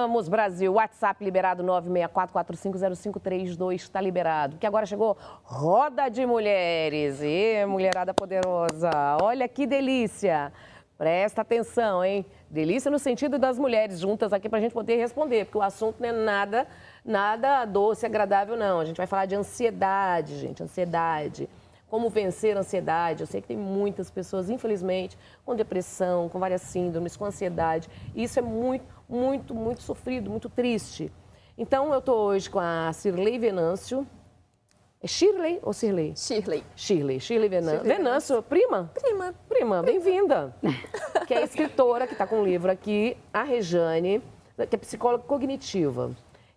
Vamos, Brasil. WhatsApp liberado 964-450532. Está liberado. Que agora chegou Roda de Mulheres. E mulherada poderosa. Olha que delícia. Presta atenção, hein? Delícia no sentido das mulheres juntas aqui para a gente poder responder. Porque o assunto não é nada doce, agradável, não. A gente vai falar de ansiedade, gente. Ansiedade. Como vencer a ansiedade. Eu sei que tem muitas pessoas, infelizmente, com depressão, com várias síndromes, com ansiedade. E isso é muito sofrido, muito triste. Então, eu estou hoje com a Shirley Venâncio. É Shirley ou Shirley? Shirley Venâncio. Venâncio, prima? Prima, bem-vinda. Que é escritora, que está com um livro aqui, a Rejane, que é psicóloga cognitiva.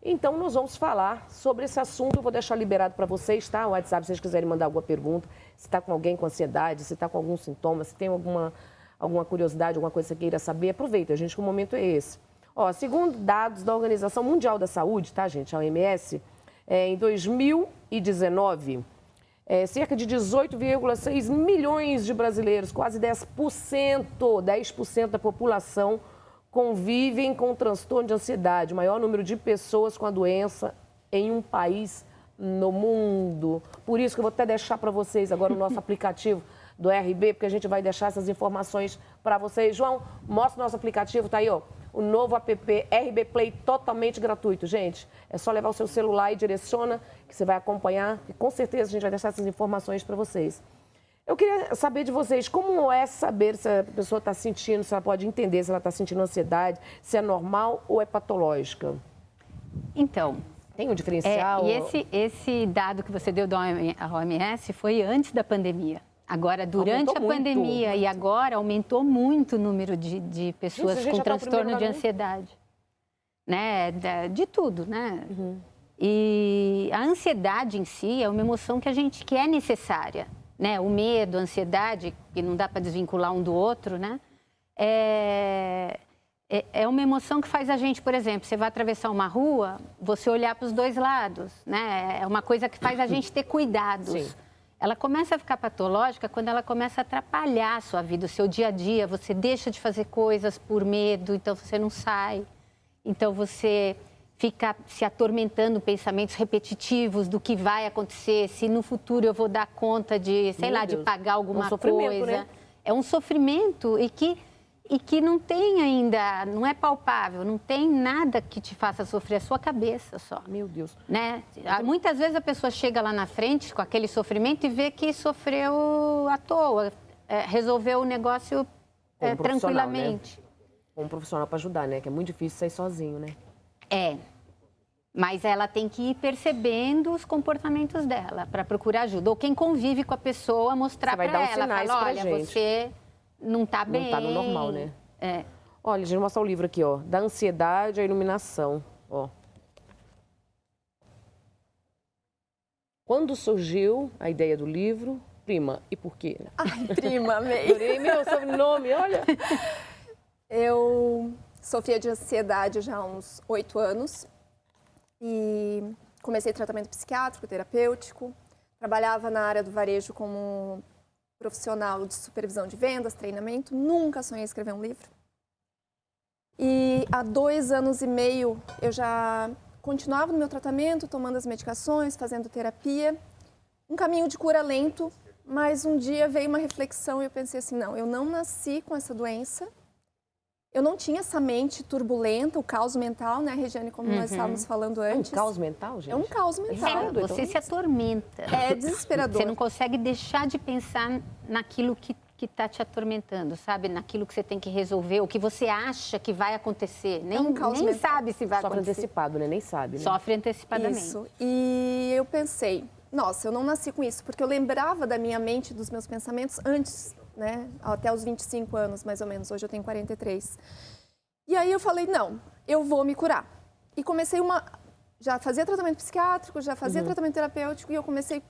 Então, nós vamos falar sobre esse assunto. Eu vou deixar liberado para vocês, tá? O WhatsApp, se vocês quiserem mandar alguma pergunta, se está com alguém com ansiedade, se está com algum sintoma, se tem alguma curiosidade, alguma coisa que você queira saber, aproveita, gente, que o momento é esse. Ó, segundo dados da Organização Mundial da Saúde, tá, gente? A OMS, em 2019, cerca de 18,6 milhões de brasileiros, quase 10% da população, convivem com transtorno de ansiedade, o maior número de pessoas com a doença em um país no mundo. Por isso que eu vou até deixar para vocês agora o nosso aplicativo do RB, porque a gente vai deixar essas informações para vocês. João, mostra o nosso aplicativo, tá aí, ó. O novo app RB Play totalmente gratuito, gente. É só levar o seu celular e direciona, que você vai acompanhar, e com certeza a gente vai deixar essas informações para vocês. Eu queria saber de vocês, como é saber se a pessoa está sentindo, se ela pode entender se ela está sentindo ansiedade, se é normal ou é patológica? Então... Tem um diferencial? Esse dado que você deu da OMS foi antes da pandemia. Agora, durante a pandemia muito. E agora, aumentou muito o número de pessoas com transtorno de ansiedade. Né? De tudo, né? Uhum. E a ansiedade em si é uma emoção que é necessária. Né? O medo, a ansiedade, que não dá para desvincular um do outro, né? É uma emoção que faz a gente, por exemplo, você vai atravessar uma rua, você olhar para os dois lados, né? É uma coisa que faz a gente ter cuidados. Sim. Ela começa a ficar patológica quando ela começa a atrapalhar a sua vida, o seu dia a dia. Você deixa de fazer coisas por medo, então você não sai. Então você fica se atormentando pensamentos repetitivos do que vai acontecer, se no futuro eu vou dar conta de, sei lá, de pagar alguma coisa. Né? É um sofrimento e que não tem ainda, não é palpável, não tem nada que te faça sofrer, a sua cabeça só. Meu Deus. Né? Muitas vezes a pessoa chega lá na frente com aquele sofrimento e vê que sofreu à toa, resolveu o negócio tranquilamente. Né? Um profissional para ajudar, né? Que é muito difícil sair sozinho, né? Mas ela tem que ir percebendo os comportamentos dela para procurar ajuda. Ou quem convive com a pessoa mostrar para ela, fala, olha, você não está bem. Não está no normal, né? Olha, a gente vai mostrar o livro aqui, ó. Da ansiedade à iluminação, ó. Quando surgiu a ideia do livro, prima, e por quê? Ai, prima, amei. Adorei meu sobrenome, olha. Eu sofria de ansiedade já há uns 8 anos e comecei tratamento psiquiátrico, terapêutico. Trabalhava na área do varejo como profissional de supervisão de vendas, treinamento. Nunca sonhei em escrever um livro. E há 2 anos e meio eu já continuava no meu tratamento, tomando as medicações, fazendo terapia. Um caminho de cura lento, mas um dia veio uma reflexão e eu pensei assim, não, eu não nasci com essa doença. Eu não tinha essa mente turbulenta, o caos mental, né, Regiane, como nós estávamos falando antes. É um caos mental, gente? É um caos mental. Você se atormenta. É desesperador. Você não consegue deixar de pensar naquilo que está te atormentando, sabe? Naquilo que você tem que resolver, o que você acha que vai acontecer. Nem sabe se vai acontecer. Sofre antecipado, né? Nem sabe, né? Sofre antecipadamente. Isso. E eu pensei, nossa, eu não nasci com isso, porque eu lembrava da minha mente, dos meus pensamentos antes, né? Até os 25 anos, mais ou menos. Hoje eu tenho 43. E aí eu falei, não, eu vou me curar. E comecei já fazia tratamento psiquiátrico, já fazia tratamento terapêutico e eu comecei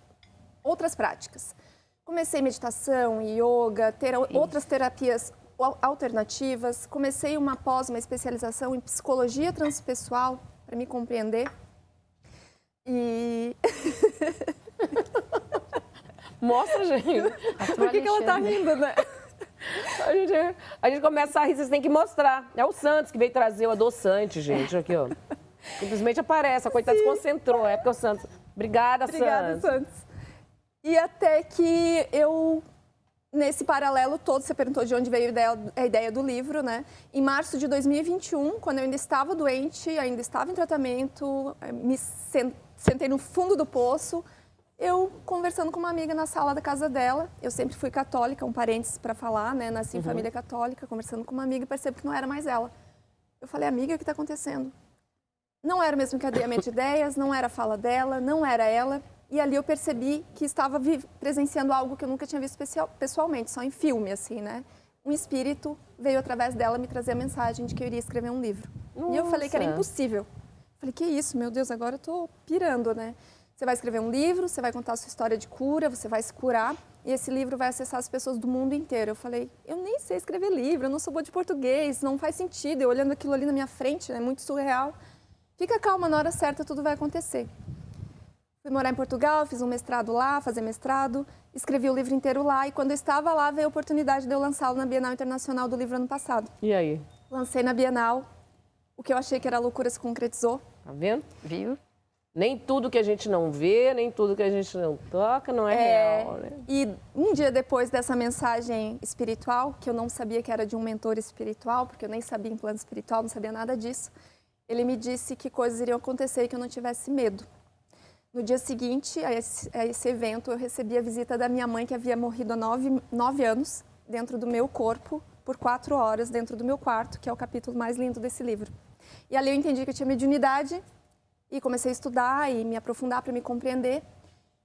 outras práticas. Comecei meditação, yoga, outras terapias alternativas. Comecei uma especialização em psicologia transpessoal para me compreender. E... Mostra, gente. Por que ela tá rindo, né? A gente começa a rir, vocês têm que mostrar. É o Santos que veio trazer o adoçante, gente. Aqui, ó. Simplesmente aparece, a coitada se concentrou. É porque o Santos... Obrigada, Santos. E até que eu... Nesse paralelo todo, você perguntou de onde veio a ideia do livro, né? Em março de 2021, quando eu ainda estava doente, ainda estava em tratamento, me sentei no fundo do poço, eu conversando com uma amiga na sala da casa dela, eu sempre fui católica, um parênteses para falar, né? Nasci em família católica, conversando com uma amiga e percebo que não era mais ela. Eu falei, amiga, o que está acontecendo? Não era o mesmo encadeamento de ideias, não era a fala dela, não era ela. E ali eu percebi que estava presenciando algo que eu nunca tinha visto pessoalmente, só em filme, assim, né? Um espírito veio através dela me trazer a mensagem de que eu iria escrever um livro. Nossa. E eu falei que era impossível. Falei, que isso, meu Deus, agora eu tô pirando, né? Você vai escrever um livro, você vai contar a sua história de cura, você vai se curar, e esse livro vai acessar as pessoas do mundo inteiro. Eu falei, eu nem sei escrever livro, eu não sou boa de português, não faz sentido. Eu olhando aquilo ali na minha frente, é muito surreal. Fica calma, na hora certa tudo vai acontecer. Fui morar em Portugal, fiz um mestrado lá, fazer mestrado, escrevi o livro inteiro lá e quando eu estava lá veio a oportunidade de eu lançá-lo na Bienal Internacional do Livro ano passado. E aí? Lancei na Bienal, o que eu achei que era loucura se concretizou. Tá vendo? Viu? Nem tudo que a gente não vê, nem tudo que a gente não toca não é real, né? E um dia depois dessa mensagem espiritual, que eu não sabia que era de um mentor espiritual, porque eu nem sabia em plano espiritual, não sabia nada disso, ele me disse que coisas iriam acontecer e que eu não tivesse medo. No dia seguinte a esse evento, eu recebi a visita da minha mãe, que havia morrido há 9 anos, dentro do meu corpo, por 4 horas, dentro do meu quarto, que é o capítulo mais lindo desse livro. E ali eu entendi que eu tinha mediunidade e comecei a estudar e me aprofundar para me compreender.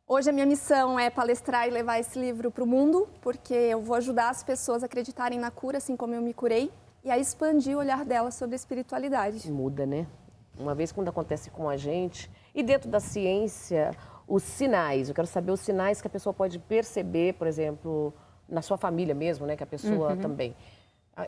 Hoje a minha missão é palestrar e levar esse livro para o mundo, porque eu vou ajudar as pessoas a acreditarem na cura, assim como eu me curei, e a expandir o olhar delas sobre a espiritualidade. Muda, né? Uma vez quando acontece com a gente, e dentro da ciência, os sinais, eu quero saber os sinais que a pessoa pode perceber, por exemplo, na sua família mesmo, né, que a pessoa também.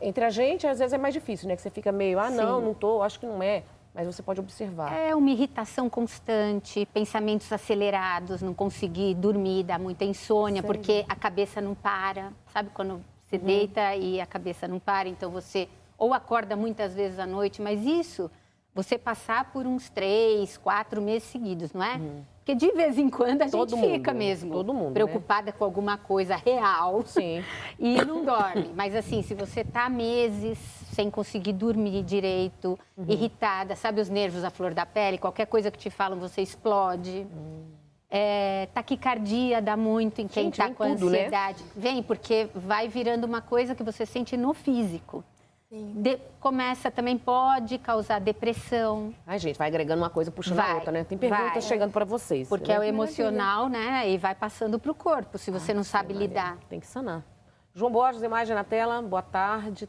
Entre a gente, às vezes é mais difícil, né, que você fica meio, não tô, acho que não é, mas você pode observar. É uma irritação constante, pensamentos acelerados, não conseguir dormir, dá muita insônia, porque a cabeça não para, sabe quando você deita e a cabeça não para, então você ou acorda muitas vezes à noite, mas isso... Você passar por uns 3, 4 meses seguidos, não é? Porque de vez em quando a gente fica mesmo preocupada com alguma coisa real. Sim. E não dorme. Mas assim, se você está meses sem conseguir dormir direito, irritada, sabe os nervos à flor da pele, qualquer coisa que te falam você explode. Taquicardia dá muito em quem está com ansiedade. Né? Vem, porque vai virando uma coisa que você sente no físico. Começa também, pode causar depressão. Ai, gente, vai agregando uma coisa, puxando a outra, né? Tem perguntas chegando para vocês. Porque é o emocional, né? E vai passando para o corpo, se você não sabe lidar. Tem que sanar. João Borges, imagem na tela. Boa tarde.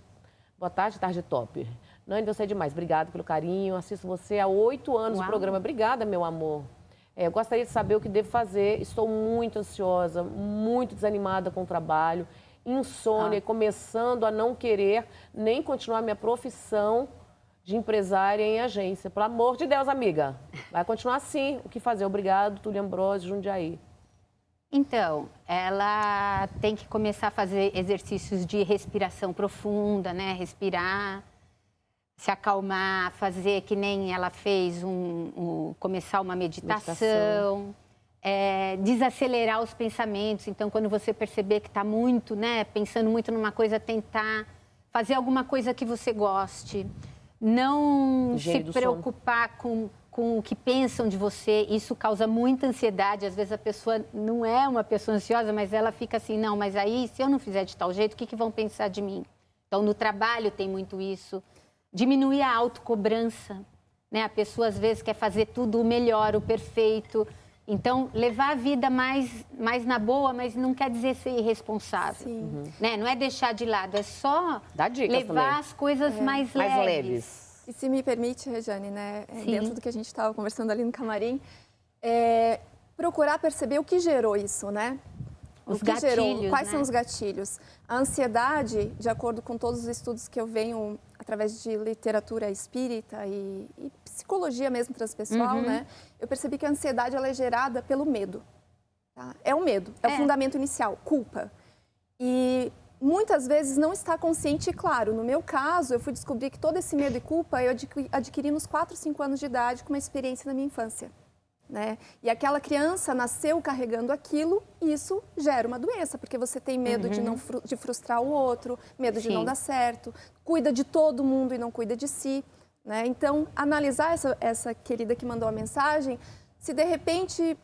Boa tarde, tarde top. Nani, você é demais. Obrigada pelo carinho. Assisto você há 8 anos no programa. Obrigada, meu amor. Eu gostaria de saber o que devo fazer. Estou muito ansiosa, muito desanimada com o trabalho. Insônia, começando a não querer nem continuar minha profissão de empresária em agência. Pelo amor de Deus, amiga. Vai continuar assim. O que fazer? Obrigado, Túlio Ambrosio, Jundiaí. Então, ela tem que começar a fazer exercícios de respiração profunda, né? Respirar, se acalmar, fazer que nem ela fez, começar uma meditação. Desacelerar os pensamentos. Então, quando você perceber que está muito, né, pensando muito numa coisa, tentar fazer alguma coisa que você goste. Não se preocupar com o que pensam de você. Isso causa muita ansiedade. Às vezes a pessoa não é uma pessoa ansiosa, mas ela fica assim, não, mas aí, se eu não fizer de tal jeito, o que vão pensar de mim? Então, no trabalho tem muito isso. Diminuir a autocobrança, né? A pessoa, às vezes, quer fazer tudo o melhor, o perfeito. Então, levar a vida mais na boa, mas não quer dizer ser irresponsável. Né? Não é deixar de lado, é só levar também as coisas mais leves. E se me permite, Rejane, né? Dentro do que a gente estava conversando ali no camarim, procurar perceber o que gerou isso, né? Os gatilhos, quais são os gatilhos? A ansiedade, de acordo com todos os estudos que eu venho através de literatura espírita e psicologia mesmo transpessoal, né? Eu percebi que a ansiedade ela é gerada pelo medo. Tá? É o medo, é o fundamento inicial, culpa. E muitas vezes não está consciente e claro. No meu caso, eu fui descobrir que todo esse medo e culpa eu adquiri nos 4, 5 anos de idade com uma experiência na minha infância. Né? E aquela criança nasceu carregando aquilo e isso gera uma doença, porque você tem medo de frustrar o outro, medo de não dar certo, cuida de todo mundo e não cuida de si. Né? Então, analisar essa querida que mandou a mensagem, se de repente...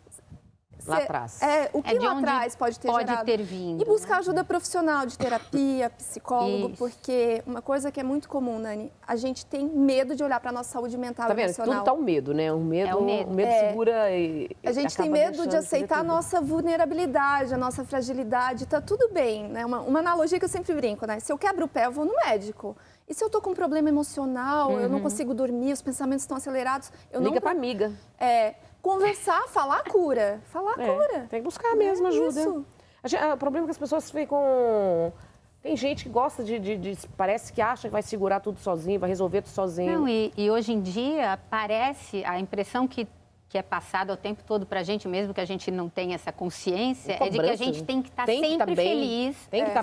Lá atrás. O que lá atrás pode ter vindo. E buscar ajuda profissional de terapia, psicólogo, porque uma coisa que é muito comum, Nani, a gente tem medo de olhar para a nossa saúde mental e emocional. Tudo tá o medo, né? O medo segura e a gente tem medo de aceitar a nossa vulnerabilidade, a nossa fragilidade, tá tudo bem, né? Uma analogia que eu sempre brinco, né? Se eu quebro o pé, eu vou no médico. E se eu tô com um problema emocional, eu não consigo dormir, os pensamentos estão acelerados, eu Liga pra amiga. Conversar, falar cura. Falar cura. Tem que buscar mesmo ajuda. Isso. O problema é que as pessoas ficam... Tem gente que gosta parece que acha que vai segurar tudo sozinho, vai resolver tudo sozinho. Não, e hoje em dia parece, a impressão que é passada o tempo todo pra gente, mesmo que a gente não tenha essa consciência, é de que a gente tem que estar sempre feliz,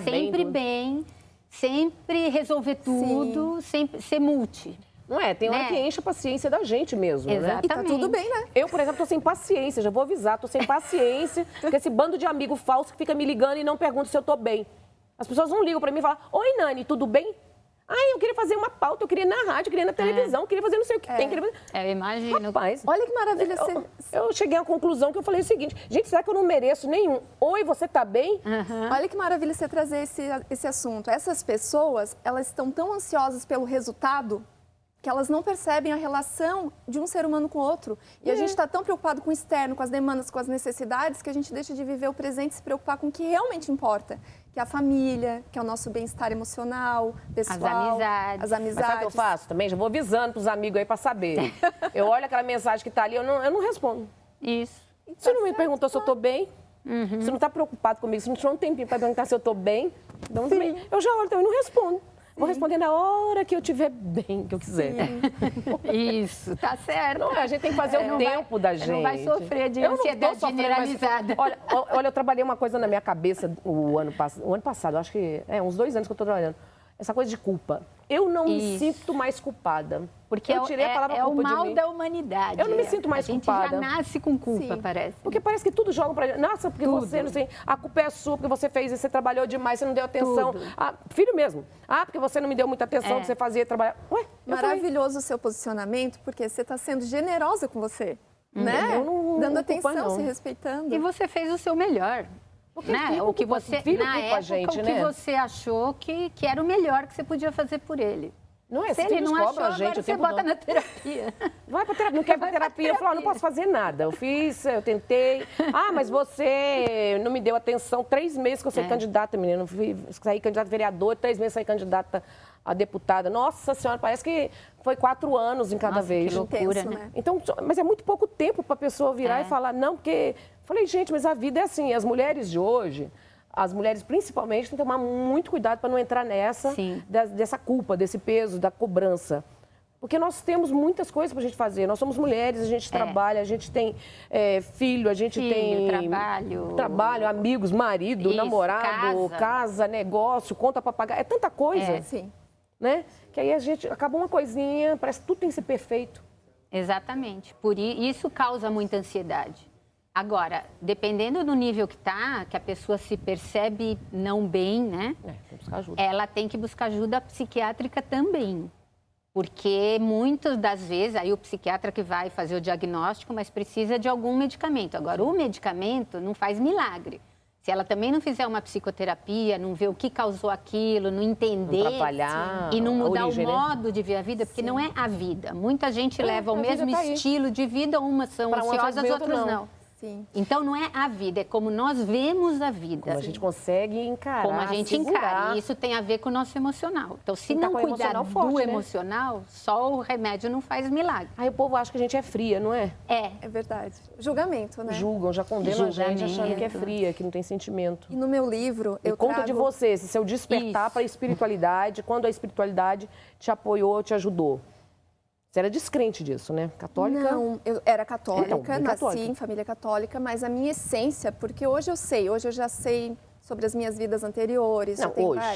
sempre bem, sempre resolver tudo, sempre ser multi. Não é? Tem hora que enche a paciência da gente mesmo, Exatamente. né? E tá tudo bem, né? Eu, por exemplo, tô sem paciência, já vou avisar, tô sem paciência com esse bando de amigo falso que fica me ligando e não pergunta se eu tô bem. As pessoas não ligam pra mim e falam, oi, Nani, tudo bem? Ai, eu queria fazer uma pauta, eu queria ir na rádio, eu queria ir na televisão, eu queria fazer não sei o que tem. Eu imagino. Rapaz, olha que maravilha. Eu cheguei à conclusão que eu falei o seguinte, gente, será que eu não mereço nenhum? Oi, você tá bem? Olha que maravilha você trazer esse assunto. Essas pessoas, elas estão tão ansiosas pelo resultado que elas não percebem a relação de um ser humano com o outro. E a gente está tão preocupado com o externo, com as demandas, com as necessidades, que a gente deixa de viver o presente e se preocupar com o que realmente importa, que é a família, que é o nosso bem-estar emocional, pessoal, as amizades. Mas sabe o que eu faço também? Já vou avisando pros amigos aí para saber. Eu olho aquela mensagem que tá ali, eu não respondo. Isso. Você não me perguntou se eu tô bem? Você não tá preocupado comigo? Você não tirou um tempinho para perguntar se eu tô bem? Então, também, eu já olho também, não respondo. Vou responder na hora que eu estiver bem, que eu quiser. Isso, tá certo. Não, a gente tem que fazer o tempo da gente. Não vai sofrer de ansiedade generalizada. Mas, olha, eu trabalhei uma coisa na minha cabeça o ano passado, acho que uns 2 anos que eu estou trabalhando. Essa coisa de culpa. Eu não me sinto mais culpada. Porque eu tirei a palavra culpa de mim. É o mal da humanidade. Eu não me sinto mais culpada. A gente já nasce com culpa, parece. Porque parece que tudo joga pra gente. Nossa, porque você, não sei, a culpa é sua, porque você fez isso, você trabalhou demais, você não deu atenção. Filho mesmo. Porque você não me deu muita atenção, que você fazia trabalhar. Maravilhoso o seu posicionamento, porque você está sendo generosa com você. Né? Dando atenção, se respeitando. E você fez o seu melhor. Né? O que você, na época, o que você achou que era o melhor que você podia fazer por ele. Não é? Se ele não achou, a gente, você bota na terapia. Vai pra terapia. Não quer pra terapia. Eu falo, não posso fazer nada. Eu fiz, eu tentei. Mas você não me deu atenção. 3 meses que eu saí candidata, menina. Eu saí candidata a vereador, 3 meses saí candidata a deputada. Nossa Senhora, parece que foi 4 anos em cada vez. Que loucura, né? Então, mas é muito pouco tempo pra pessoa virar e falar, não, porque... Falei, gente, mas a vida é assim. As mulheres de hoje... As mulheres, principalmente, têm que tomar muito cuidado para não entrar dessa culpa, desse peso, da cobrança. Porque nós temos muitas coisas para a gente fazer. Nós somos mulheres, a gente trabalha, a gente tem filho, a gente tem... Trabalho, amigos, marido, namorado, casa, negócio, conta para pagar. É tanta coisa. Sim. Né? Que aí a gente acaba uma coisinha, parece que tudo tem que ser perfeito. Exatamente. Isso causa muita ansiedade. Agora, dependendo do nível que a pessoa se percebe não bem, né? Tem que buscar ajuda. Ela tem que buscar ajuda psiquiátrica também. Porque muitas das vezes, aí o psiquiatra que vai fazer o diagnóstico, mas precisa de algum medicamento. Agora, o medicamento não faz milagre. Se ela também não fizer uma psicoterapia, não ver o que causou aquilo, não entender e não mudar o modo de ver a vida, porque não é a vida. Muita gente leva o mesmo estilo de vida, umas são ansiosas, as outras não. Sim. Então, não é a vida, é como nós vemos a vida. Como a gente consegue encarar, como a gente encara. E isso tem a ver com o nosso emocional. Então, se não cuidar do emocional, só o remédio não faz milagre. Aí o povo acha que a gente é fria, não é? É verdade. Julgamento, né? Julgam, já condenam a gente achando que é fria, que não tem sentimento. E no meu livro, eu conta de você, esse seu despertar para a espiritualidade, quando a espiritualidade te apoiou, te ajudou. Você era descrente disso, né? Católica? Não, eu era católica, nasci em família católica, mas a minha essência, porque hoje eu já sei sobre as minhas vidas anteriores. Não,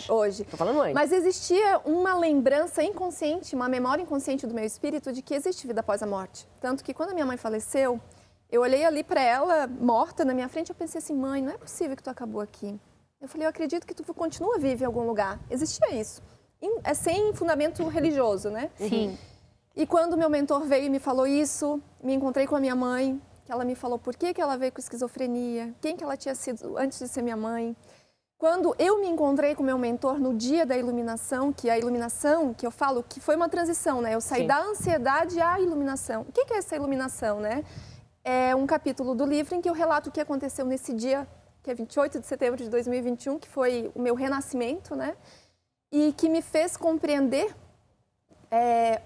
hoje. Tô falando antes. Mas existia uma lembrança inconsciente, uma memória inconsciente do meu espírito de que existe vida após a morte. Tanto que quando a minha mãe faleceu, eu olhei ali para ela, morta na minha frente, eu pensei assim, mãe, não é possível que tu acabou aqui. Eu falei, eu acredito que tu continua viva em algum lugar. Existia isso. É sem fundamento religioso, né? Sim. E quando meu mentor veio e me falou isso, me encontrei com a minha mãe, que ela me falou por que ela veio com esquizofrenia, quem que ela tinha sido antes de ser minha mãe. Quando eu me encontrei com meu mentor no dia da iluminação, que a iluminação, que eu falo que foi uma transição, né? Eu saí da ansiedade à iluminação. O que é essa iluminação, né? É um capítulo do livro em que eu relato o que aconteceu nesse dia, que é 28 de setembro de 2021, que foi o meu renascimento, né? E que me fez compreender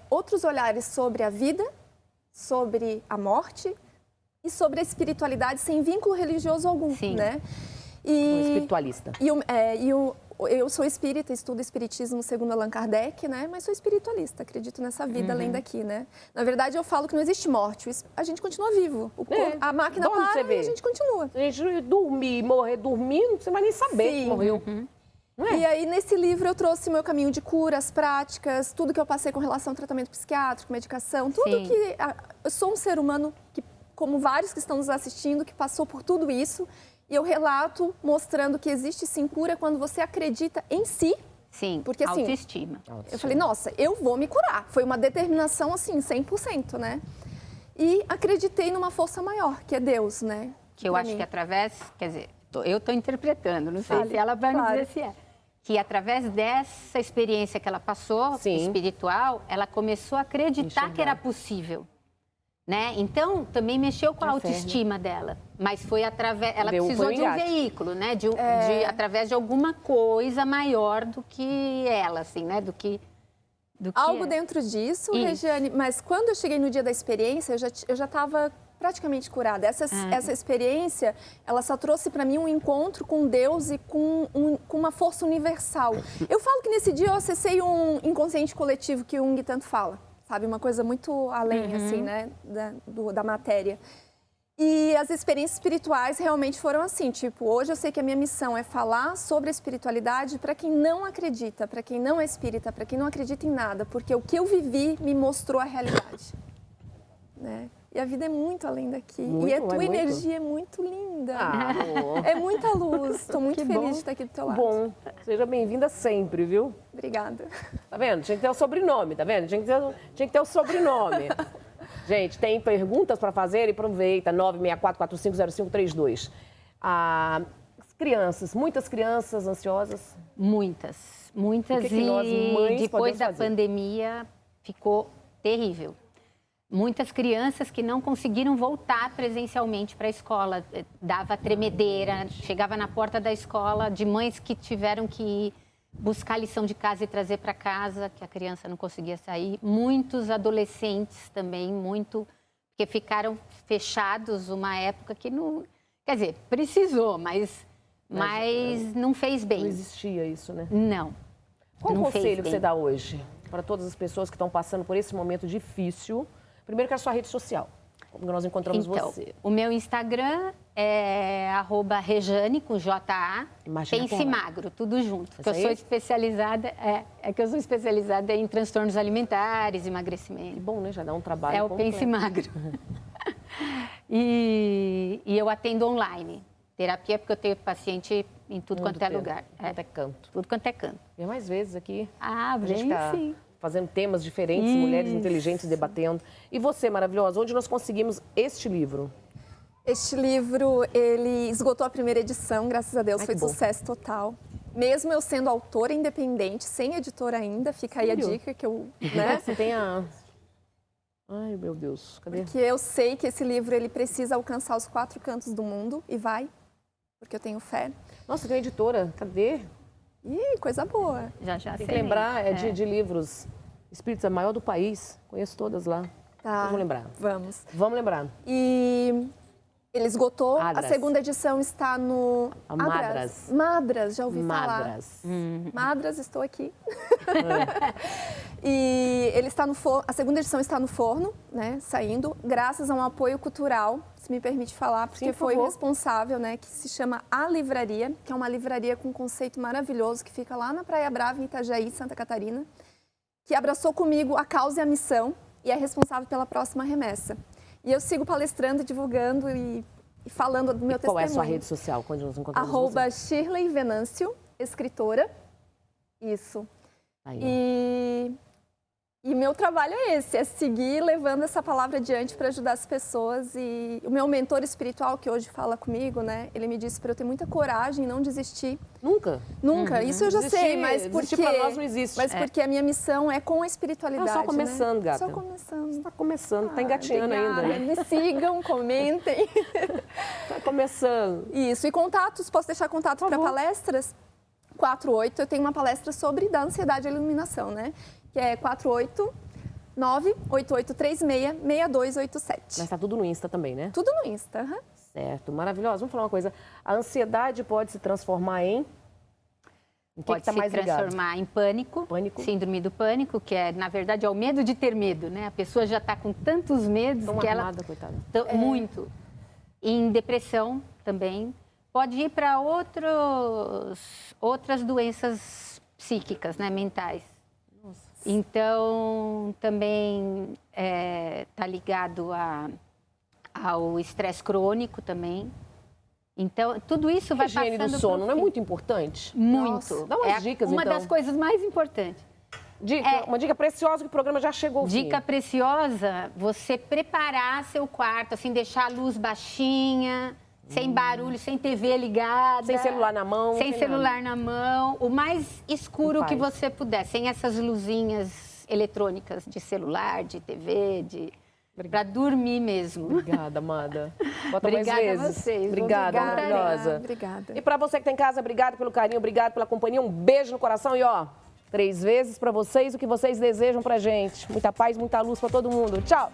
outros olhares sobre a vida, sobre a morte e sobre a espiritualidade sem vínculo religioso algum, Sim. né? Espiritualista. Eu sou espírita, estudo espiritismo segundo Allan Kardec, né? Mas sou espiritualista, acredito nessa vida além daqui, né? Na verdade, eu falo que não existe morte, a gente continua vivo. A máquina para e a gente continua. Se a gente dormir, morrer dormindo, você não vai nem saber que morreu. E aí, nesse livro, eu trouxe o meu caminho de cura, as práticas, tudo que eu passei com relação ao tratamento psiquiátrico, medicação, tudo Sim. que... Eu sou um ser humano que, como vários que estão nos assistindo, que passou por tudo isso. E eu relato mostrando que existe sim cura quando você acredita em si. Sim, porque, assim, autoestima. Eu falei, nossa, eu vou me curar. Foi uma determinação, assim, 100%, né? E acreditei numa força maior, que é Deus, né? Que eu acho que através, quer dizer, eu estou interpretando, não sei se ela vai me dizer se é. Que através dessa experiência que ela passou, espiritual, ela começou a acreditar que era possível. Né? Então, também mexeu com a autoestima dela. Mas foi através... Ela precisou de um veículo, né? Através de alguma coisa maior do que ela, assim, né? Do que algo dentro disso, Regiane. Mas quando eu cheguei no dia da experiência, eu já estava praticamente curada. Essa experiência, ela só trouxe para mim um encontro com Deus e com uma força universal. Eu falo que nesse dia eu acessei um inconsciente coletivo que o Jung tanto fala. Sabe, uma coisa muito além, assim, né, da matéria. E as experiências espirituais realmente foram assim, tipo, hoje eu sei que a minha missão é falar sobre a espiritualidade para quem não acredita, para quem não é espírita, para quem não acredita em nada, porque o que eu vivi me mostrou a realidade, né? E a vida é muito além daqui. E a tua energia é muito linda. É muita luz. Estou muito feliz de estar aqui do teu lado. Bom, seja bem-vinda sempre, viu? Obrigada. Tá vendo? Tinha que ter o sobrenome, tá vendo? Tinha que ter o sobrenome. Gente, tem perguntas para fazer? Aproveita, 964-450532. Crianças, muitas crianças ansiosas? Muitas. Muitas. Que nós, mães, depois da pandemia ficou terrível. Muitas crianças que não conseguiram voltar presencialmente para a escola. Dava tremedeira, chegava na porta da escola, de mães que tiveram que ir buscar lição de casa e trazer para casa, que a criança não conseguia sair. Muitos adolescentes também, porque ficaram fechados uma época que não... Quer dizer, precisou, mas não fez bem. Não existia isso, né? Não. Qual o conselho que você dá hoje para todas as pessoas que estão passando por esse momento difícil? Primeiro que é a sua rede social, como nós encontramos você. O meu Instagram é @Rejane, com J-A, Pense Magro, tudo junto. Porque eu sou especializada, que eu sou especializada em transtornos alimentares, emagrecimento. Bom, né? Já dá um trabalho É o completo. Pense Magro. E eu atendo online. Terapia, porque eu tenho paciente em tudo quanto é lugar. Quanto é canto. Tudo quanto é canto. Vem mais vezes aqui. Vem sim. Fazendo temas diferentes, mulheres inteligentes debatendo. E você, maravilhosa, onde nós conseguimos este livro? Este livro, ele esgotou a primeira edição, graças a Deus, foi sucesso total. Mesmo eu sendo autora independente, sem editora ainda, fica aí a dica que eu... Né? Você tem a... Ai, meu Deus, cadê? Porque eu sei que esse livro, ele precisa alcançar os 4 cantos do mundo, e vai, porque eu tenho fé. Nossa, tem editora, cadê? Ih, coisa boa. Já tem que lembrar, de livros espíritas, a maior do país. Conheço todas lá. Tá. Vamos lembrar. Vamos. Vamos lembrar. E Ele esgotou. Adras. A segunda edição está no... Madras. Madras, já ouvi Madras. falar. Madras, estou aqui. E ele está no forno, a segunda edição está no forno, né, saindo, graças a um apoio cultural, se me permite falar, porque foi o responsável, né, que se chama A Livraria, que é uma livraria com um conceito maravilhoso, que fica lá na Praia Brava, em Itajaí, Santa Catarina, que abraçou comigo a causa e a missão e é responsável pela próxima remessa. E eu sigo palestrando, divulgando e falando do meu testemunho. Qual é a sua rede social? Quando nos encontramos? @Shirley Venâncio, escritora. Isso. Aí, e meu trabalho é esse, é seguir levando essa palavra adiante para ajudar as pessoas. E o meu mentor espiritual, que hoje fala comigo, né? Ele me disse para eu ter muita coragem e não desistir. Nunca? Nunca. Isso eu já sei, mas porque... para nós não existe. Mas porque a minha missão é com a espiritualidade, só começando, né? gata. Só começando. Está começando, está engatinhando ainda, né? Me sigam, comentem. Está começando. Isso. E contatos, posso deixar contato para palestras? 48, eu tenho uma palestra sobre da ansiedade e iluminação, né? Que é 489-8836-6287. Mas está tudo no Insta também, né? Tudo no Insta. Uhum. Certo, maravilhoso. Vamos falar uma coisa. A ansiedade pode se transformar em... Pode se transformar em pânico, síndrome do pânico, que é, na verdade, é o medo de ter medo, né? A pessoa já está com tantos medos que armada, coitada. Muito. Em depressão também. Pode ir para outras doenças psíquicas, né, mentais. Nossa. Então, também está ligado ao estresse crônico também. Então, tudo isso vai passando... A higiene do sono não é muito importante? Muito. Nossa. Dá umas dicas, então. Uma das coisas mais importantes. Uma dica preciosa que o programa já chegou ao fim. Dica preciosa, você preparar seu quarto, assim, deixar a luz baixinha... Sem barulho, sem TV ligada. Sem celular na mão. Sem celular na mão. O mais escuro que você puder. Sem essas luzinhas eletrônicas de celular, de TV, para dormir mesmo. Obrigada, amada. Bota obrigada mais vezes. A vocês. Obrigada, maravilhosa. Obrigada. E para você que está em casa, obrigado pelo carinho, obrigado pela companhia. Um beijo no coração e 3 vezes para vocês o que vocês desejam pra gente. Muita paz, muita luz para todo mundo. Tchau.